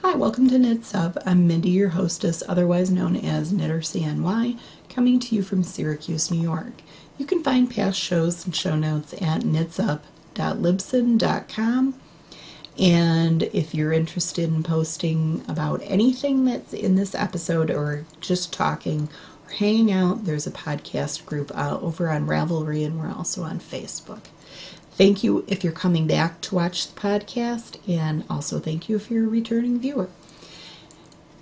Hi, welcome to Knits Up. I'm Mindy, your hostess, otherwise known as Knitter CNY, coming to you from Syracuse, New York. You can find past shows and show notes at knitsup.libsyn.com. And if you're interested in posting about anything that's in this episode or just talking or hanging out, there's a podcast group over on Ravelry, and we're also on Facebook. Thank you if you're coming back to watch the podcast, and also thank you if you're a returning viewer.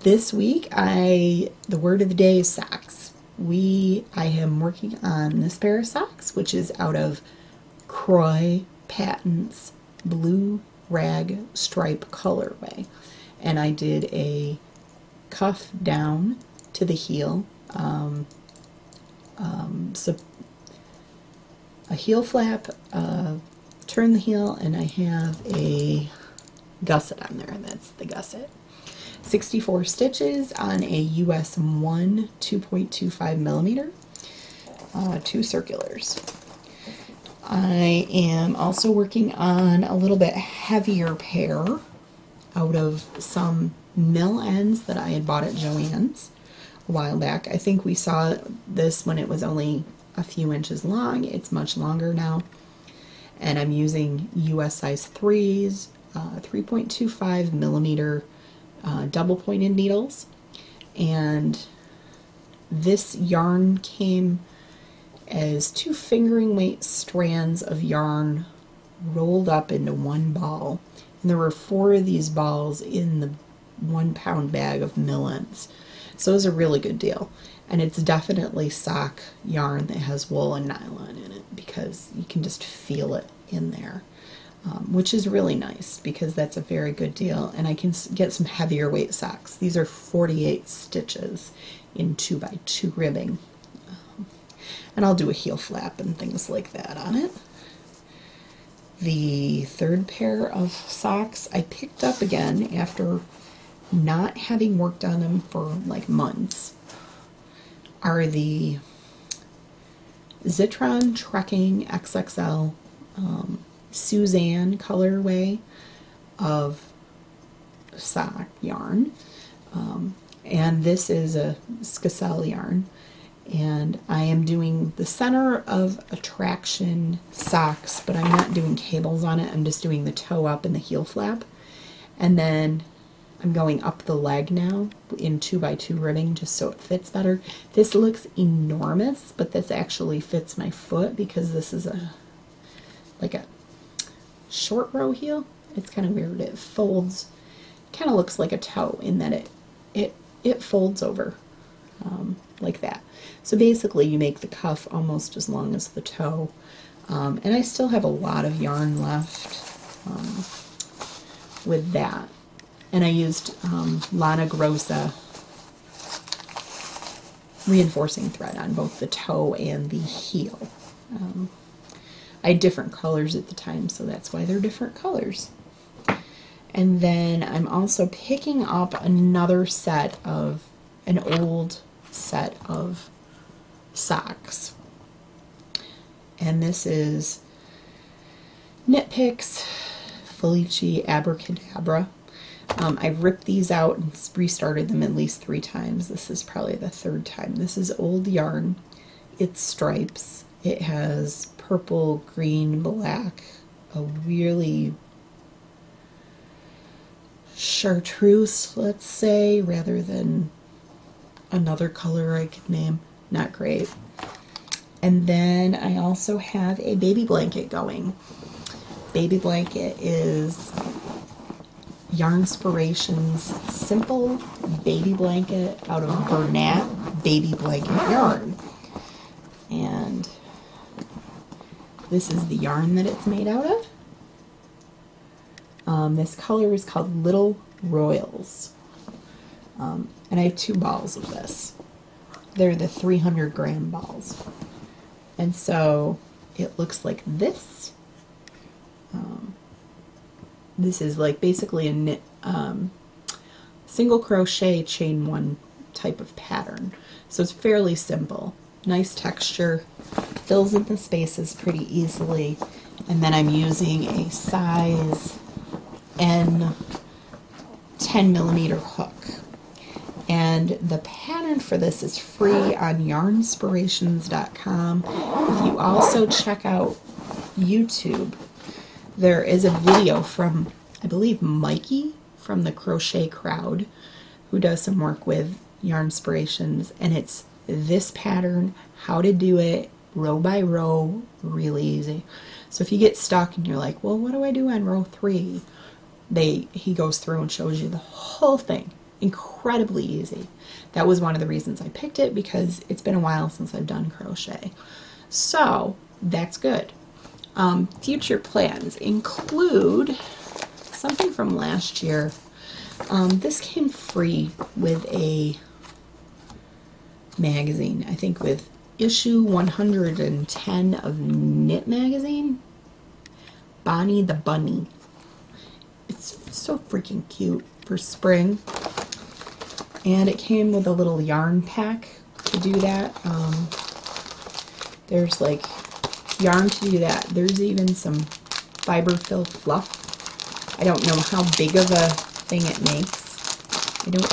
This week, the word of the day is socks. I am working on this pair of socks, which is out of Kroy Patons Blue Rag Stripe colorway. And I did a cuff down to the heel, so a heel flap, turn the heel, and I have a gusset on there. That's the gusset. 64 stitches on a US 1 2.25 millimeter, 2 circulars. I am also working on a little bit heavier pair out of some mill ends that I had bought at Joann's a while back. I think we saw this when it was only a few inches long. It's much longer now, and I'm using US size 3s, 3.25 millimeter double pointed needles, and this yarn came as 2 fingering weight strands of yarn rolled up into one ball, and there were 4 of these balls in the 1 pound bag of mill ends, so it was a really good deal. And it's definitely sock yarn that has wool and nylon in it, because you can just feel it in there, which is really nice because that's a very good deal. And I can get some heavier weight socks. These are 48 stitches in 2x2 ribbing. And I'll do a heel flap and things like that on it. The third pair of socks I picked up again after not having worked on them for like months are the Zitron Trekking XXL Suzanne colorway of sock yarn, and this is a Sockease yarn, and I am doing the center of attraction socks, but I'm not doing cables on it. I'm just doing the toe up and the heel flap, and then I'm going up the leg now in 2x2 ribbing just so it fits better. This looks enormous, but this actually fits my foot because this is like a short row heel. It's kind of weird. It folds, kind of looks like a toe in that it folds over like that. So basically you make the cuff almost as long as the toe, and I still have a lot of yarn left with that. And I used Lana Grossa reinforcing thread on both the toe and the heel. I had different colors at the time, so that's why they're different colors. And then I'm also picking up another set of, an old set of socks. And this is Knitpicks Felici Abracadabra. I've ripped these out and restarted them at least 3 times. This is probably the 3rd time. This is old yarn. It's stripes. It has purple, green, black, a really chartreuse, let's say, rather than another color I could name. Not great. And then I also have a baby blanket going. Baby blanket is Yarnspirations simple baby blanket out of Bernat baby blanket yarn, and this is the yarn that it's made out of. This color is called Little Royals, and I have 2 balls of this. They're the 300 gram balls, and so it looks like this. This is like basically a knit, single crochet chain 1 type of pattern. So it's fairly simple. Nice texture, fills in the spaces pretty easily, and then I'm using a size N 10mm hook. And the pattern for this is free on yarnspirations.com. If you also check out YouTube, there is a video from, I believe, Mikey from the Crochet Crowd, who does some work with Yarnspirations, and it's this pattern, how to do it row by row, really easy. So if you get stuck and you're like, well, what do I do on row 3? He goes through and shows you the whole thing. Incredibly easy. That was one of the reasons I picked it, because it's been a while since I've done crochet. So that's good. Future plans include something from last year. This came free with a magazine, I think with issue 110 of Knit magazine. Bonnie the Bunny. It's so freaking cute for spring. And it came with a little yarn pack to do that. There's like yarn to do that. There's even some fiber-filled fluff. I don't know how big of a thing it makes. I don't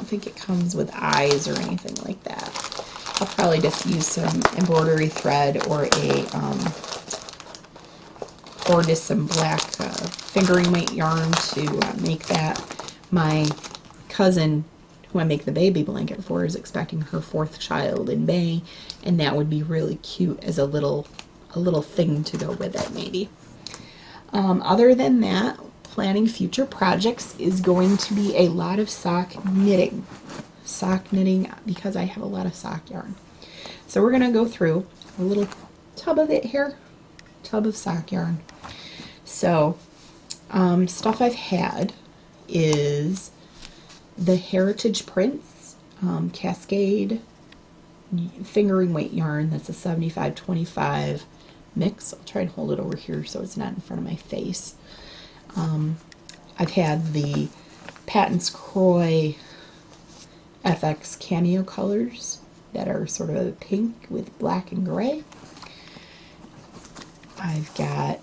think it comes with eyes or anything like that. I'll probably just use some embroidery thread or just some black fingering weight yarn to make that. My cousin, who I make the baby blanket for, is expecting her 4th child in May, and that would be really cute as a little thing to go with it, maybe. Other than that, planning future projects is going to be a lot of sock knitting. Sock knitting, because I have a lot of sock yarn. So we're going to go through a little tub of it here, tub of sock yarn. So stuff I've had is the Heritage Prints Cascade fingering weight yarn. That's a 75-25 mix. I'll try and hold it over here so it's not in front of my face. I've had the Patons Kroy FX cameo colors that are sort of a pink with black and gray. I've got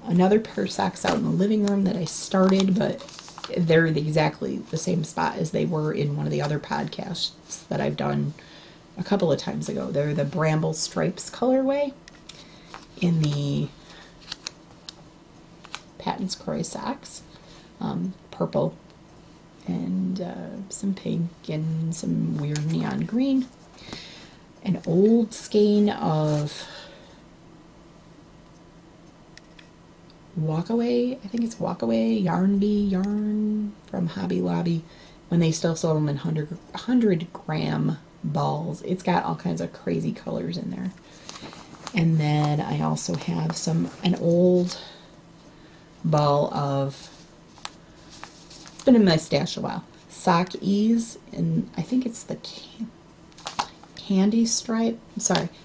another pair of socks out in the living room that I started, but they're exactly the same spot as they were in one of the other podcasts that I've done a couple of times ago. They're the Bramble Stripes colorway in the Patons Kroy socks. Purple and some pink and some weird neon green. An old skein of Walkaway, I think it's Walkaway Yarn Bee yarn from Hobby Lobby when they still sold them in 100 gram balls. It's got all kinds of crazy colors in there. And then I also have an old ball of, it's been in my stash a while, Sockease, and I think it's the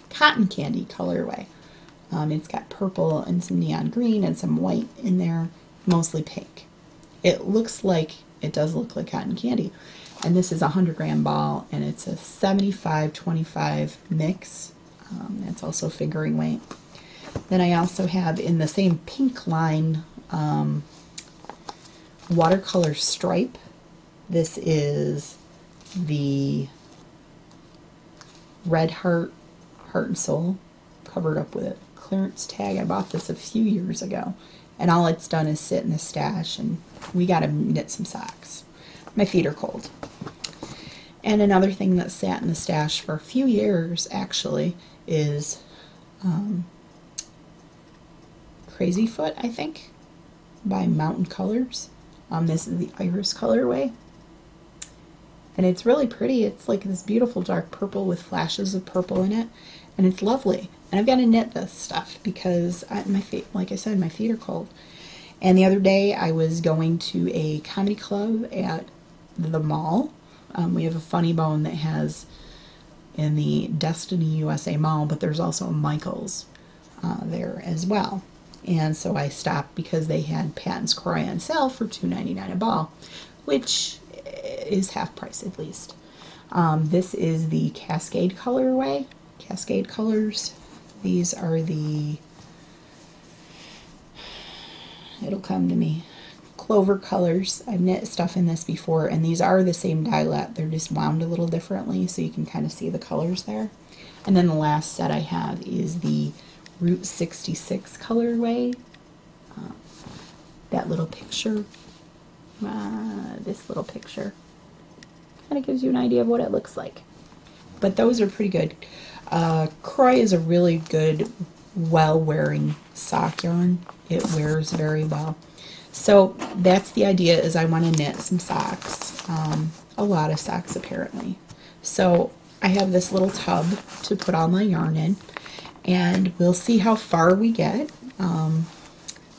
cotton candy colorway. It's got purple and some neon green and some white in there, mostly pink. It does look like cotton candy. And this is a 100 gram ball, and it's a 75-25 mix. That's also fingering weight. Then I also have in the same pink line watercolor stripe. This is the Red Heart and Soul, covered up with a clearance tag. I bought this a few years ago, and all it's done is sit in the stash, and we got to knit some socks. My feet are cold. And another thing that sat in the stash for a few years, actually, is Crazy Foot, I think, by Mountain Colors. This is the Iris colorway. And it's really pretty. It's like this beautiful dark purple with flashes of purple in it. And it's lovely. And I've got to knit this stuff because my feet, like I said, my feet are cold. And the other day I was going to a comedy club at the mall. We have a Funny Bone that has in the Destiny USA Mall, but there's also a Michael's there as well. And so I stopped because they had Patons Kroy on sale for $2.99 a ball, which is half price at least. This is the Cascade colorway. Cascade colors. These are the it'll come to me. Clover colors. I've knit stuff in this before, and these are the same dielet. They're just wound a little differently, so you can kind of see the colors there. And then the last set I have is the Route 66 colorway. That little picture, this little picture, kind of gives you an idea of what it looks like. But those are pretty good. Kroy is a really good, well-wearing sock yarn. It wears very well. So that's the idea, is I want to knit some socks, a lot of socks apparently. So I have this little tub to put all my yarn in, and we'll see how far we get.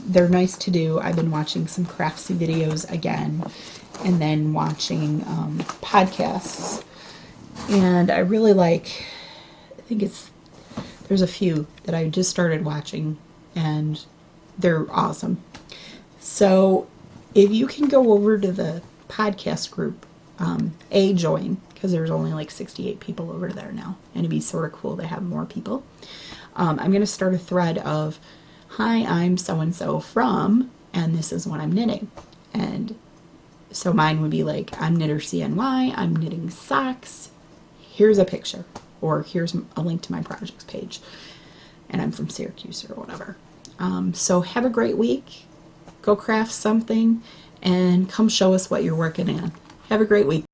They're nice to do. I've been watching some craftsy videos again, and then watching podcasts, and I really like, I think there's a few that I just started watching, and they're awesome. So if you can go over to the podcast group, join, because there's only like 68 people over there now, and it'd be sort of cool to have more people. I'm going to start a thread of, hi, I'm so-and-so from, and this is what I'm knitting. And so mine would be like, I'm knitter CNY, I'm knitting socks, here's a picture, or here's a link to my projects page, and I'm from Syracuse or whatever. So have a great week. Go craft something, and come show us what you're working on. Have a great week.